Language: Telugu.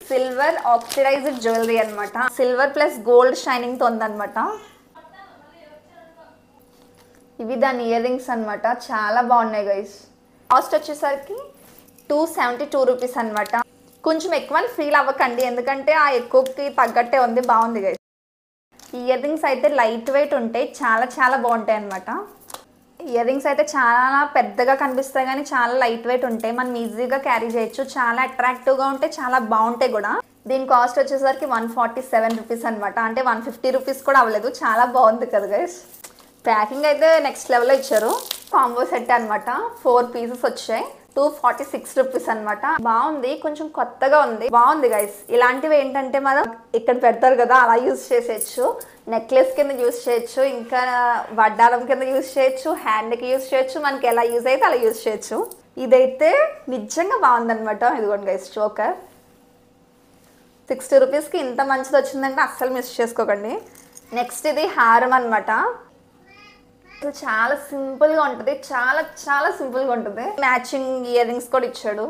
సిల్వర్ ఆక్సిడైజ్డ్ జ్యువెలరీ అనమాట. సిల్వర్ ప్లస్ గోల్డ్ షైనింగ్తో ఉందన్నమాట. ఇవి దాని ఇయర్ రింగ్స్ అనమాట. చాలా బాగున్నాయి గైస్. కాస్ట్ వచ్చేసరికి 272 రూపీస్ అనమాట. కొంచెం ఎక్కువ ఫీల్ అవ్వకండి, ఎందుకంటే ఆ ఎక్కువకి తగ్గట్టే ఉంది. బాగుంది గైస్. ఇయర్ రింగ్స్ అయితే లైట్ వెయిట్ ఉంటాయి, చాలా చాలా బాగుంటాయి అనమాట. ఇయర్ రింగ్స్ అయితే చాలా పెద్దగా కనిపిస్తాయి కానీ చాలా లైట్ వెయిట్ ఉంటాయి. మనం ఈజీగా క్యారీ చేయొచ్చు. చాలా అట్రాక్టివ్గా ఉంటాయి, చాలా బాగుంటాయి కూడా. దీని కాస్ట్ వచ్చేసరికి 147 రూపీస్ అనమాట. అంటే 150 రూపీస్ కూడా అవ్వలేదు. చాలా బాగుంది కదా గైస్. ప్యాకింగ్ అయితే నెక్స్ట్ లెవెల్లో ఇచ్చారు. కాంబో సెట్ అనమాట. 4 పీసెస్ వచ్చాయి. 246 రూపీస్ అనమాట. బాగుంది, కొంచెం కొత్తగా ఉంది, బాగుంది గైస్. ఇలాంటివి ఏంటంటే మనం ఇక్కడ పెడతారు కదా, అలా యూజ్ చేసేయచ్చు. నెక్లెస్ కింద యూజ్ చేయొచ్చు, ఇంకా వడ్డారం కింద యూజ్ చేయొచ్చు, హ్యాండ్కి యూజ్ చేయొచ్చు. మనకి ఎలా యూజ్ అయితే అలా యూజ్ చేయొచ్చు. ఇదైతే నిజంగా బాగుందనమాట. ఇదిగోండి గైస్, చోకర్ 60 రూపీస్కి ఇంత మంచిది వచ్చిందంటే అస్సలు మిస్ చేసుకోకండి. నెక్స్ట్ ఇది హారం అనమాట. చాలా సింపుల్గా ఉంటుంది, చాలా చాలా సింపుల్గా ఉంటుంది. మ్యాచింగ్ ఇయర్ రింగ్స్ కూడా ఇచ్చాడు.